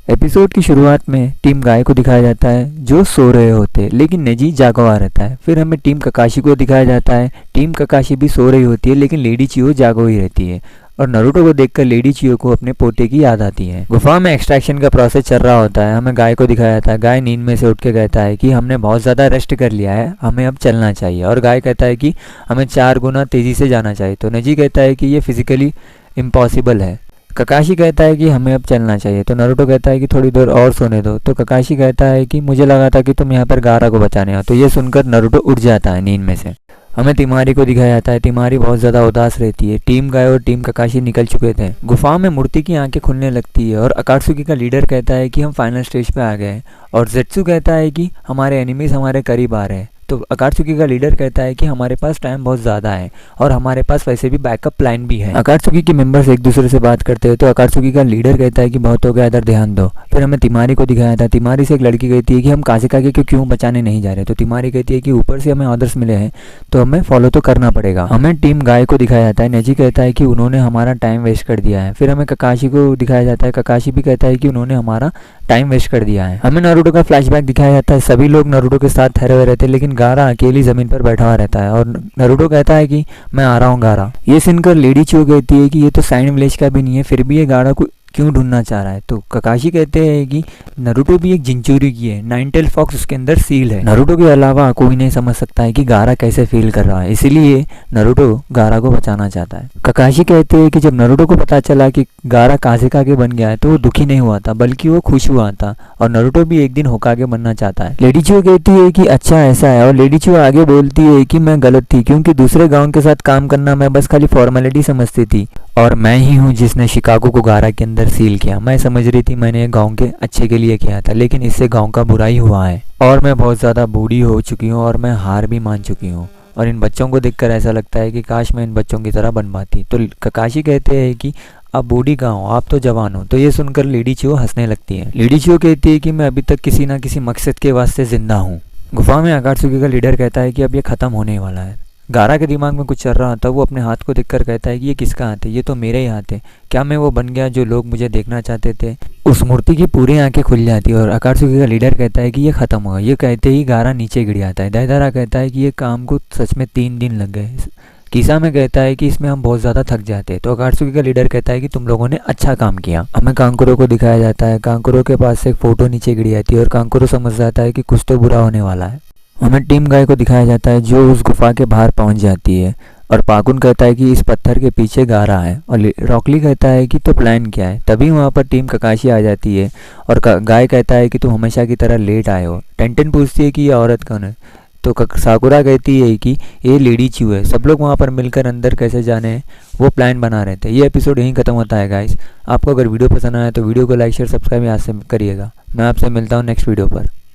Episode की शुरुआत में टीम गाय को दिखाया जाता है जो सो रहे होते हैं, लेकिन नेजी जागा हुआ रहता है। फिर हमें टीम ककाशी को दिखाया जाता है। टीम ककाशी भी सो रही होती है, लेकिन लेडी चियो जागा हुई रहती है और नारुतो को देखकर लेडी चियो को अपने पोते की याद आती है। गुफा में एक्सट्रैक्शन का प्रोसेस चल रहा होता है। हमें गाय को दिखाया जाता है। गाय नींद में से उठ के कहता है कि हमने बहुत ज़्यादा रेस्ट कर लिया है, हमें अब चलना चाहिए। और गाय कहता है कि हमें 4 गुना तेज़ी से जाना चाहिए। तो नेजी कहता है कि ये फिजिकली इम्पॉसिबल है। ककाशी कहता है कि हमें अब चलना चाहिए। तो नारुतो कहता है कि थोड़ी देर और सोने दो। तो ककाशी कहता है कि मुझे लगा था कि तुम यहाँ पर गारा को बचाने हो। तो ये सुनकर नारुतो उठ जाता है नींद में से। हमें तिमारी को दिखाया जाता है। तिमारी बहुत ज़्यादा उदास रहती है। टीम गाय और टीम ककाशी निकल चुके थे। गुफा में मूर्ति की आंखें खुलने लगती है और अकात्सुकी का लीडर कहता है कि हम फाइनल स्टेज पे आ गए। और जेत्सु कहता है कि हमारे एनिमीज हमारे करीब आ रहे हैं। तो अकात्सुकी का लीडर कहता है कि हमारे पास टाइम बहुत ज़्यादा है और हमारे पास वैसे भी बैकअप प्लान भी है। अकात्सुकी के मेंबर्स एक दूसरे से बात करते हैं। तो अकात्सुकी का लीडर कहता है कि बहुत हो गया, इधर ध्यान दो। फिर हमें तिमारी को दिखाया था। तिमारी से एक लड़की कहती है कि हम कासेकागे को क्यों बचाने नहीं जा रहे। तो तिमारी कहती है कि ऊपर से हमें ऑर्डर्स मिले हैं तो हमें फॉलो तो करना पड़ेगा। हमें टीम गाय को दिखाया जाता है। नेजी कहता है कि उन्होंने हमारा टाइम वेस्ट कर दिया है। फिर हमें ककाशी को दिखाया जाता है। ककाशी भी कहता है कि उन्होंने हमारा टाइम वेस्ट कर दिया है। हमें नारुतो का फ्लैशबैक दिखाया जाता है। सभी लोग नारुतो के साथ ठहरे हुए रहते हैं, लेकिन गारा अकेली जमीन पर बैठा हुआ रहता है और नारुतो कहता है कि मैं आ रहा हूँ गारा। ये सुनकर लेडी चियो कहती है कि ये तो साइन विलेज का भी नहीं है, फिर भी ये गारा को क्यों ढूंढना चाह रहा है। तो ककाशी कहते हैं कि नारुतो भी एक जिंचूरी की है, नाइनटेल फॉक्स उसके अंदर सील है। नारुतो के अलावा कोई नहीं समझ सकता है कि गारा कैसे फील कर रहा है, इसीलिए नारुतो गारा को बचाना चाहता है। ककाशी कहते हैं कि जब नारुतो को पता चला कि गारा कासेकागे बन गया है तो वो दुखी नहीं हुआ था, बल्कि वो खुश हुआ था और नारुतो भी एक दिन होकागे बनना चाहता है। लेडी चियो कहती है कि अच्छा ऐसा है, और लेडी चियो आगे बोलती है कि मैं गलत थी, क्योंकि दूसरे गाँव के साथ काम करना मैं बस खाली फॉर्मेलिटी समझती थी और मैं ही हूँ जिसने शिकागो को गारा के अंदर सील किया। मैं समझ रही थी मैंने गांव के अच्छे के लिए किया था, लेकिन इससे गांव का बुरा ही हुआ है और मैं बहुत ज़्यादा बूढ़ी हो चुकी हूँ और मैं हार भी मान चुकी हूँ। और इन बच्चों को देखकर ऐसा लगता है कि काश मैं इन बच्चों की तरह बन पाती। तो ककाशी कहते हैं कि आप बूढ़ी कहाँ हो, आप तो जवान हो। तो ये सुनकर लेडी चियो हंसने लगती है। लेडी चियो कहती है कि मैं अभी तक किसी ना किसी मकसद के वास्ते जिंदा हूँ। गुफा में अकात्सुकी का लीडर कहता है कि अब ये ख़त्म होने वाला है। गारा के दिमाग में कुछ चल रहा था। वो अपने हाथ को देखकर कहता है कि ये किसका हाथ है, ये तो मेरे ही हाथ है। क्या मैं वो बन गया जो लोग मुझे देखना चाहते थे। उस मूर्ति की पूरी आंखें खुल जाती है और अकात्सुकी का लीडर कहता है कि ये खत्म होगा। ये कहते ही गारा नीचे गिर जाता है। दाइदारा कहता है कि ये काम को सच में 3 दिन लग गए। कीसा में कहता है कि इसमें हम बहुत ज़्यादा थक जाते हैं। तो अकात्सुकी का लीडर कहता है कि तुम लोगों ने अच्छा काम किया। हमें कांकुरो को दिखाया जाता है। कांकुरो के पास से एक फ़ोटो नीचे गिर जाती है और कांकुरो समझ जाता है कि कुछ तो बुरा होने वाला है। हमें टीम गाय को दिखाया जाता है जो उस गुफा के बाहर पहुंच जाती है और पाकुन कहता है कि इस पत्थर के पीछे गारा है और रॉकली कहता है कि तो प्लान क्या है। तभी वहां पर टीम ककाशी आ जाती है और गाय कहता है कि तुम हमेशा की तरह लेट आए हो। टेंटेन पूछती है कि ये औरत कौन है। तो साकुरा कहती है कि ये लेडी चियो है। सब लोग वहाँ पर मिलकर अंदर कैसे जाने वो प्लान बना रहे थे। ये एपिसोड यहीं खत्म होता है गाइस। आपको अगर वीडियो पसंद आया तो वीडियो को लाइक शेयर सब्सक्राइब यहाँ से करिएगा। मैं आपसे मिलता हूँ नेक्स्ट वीडियो पर।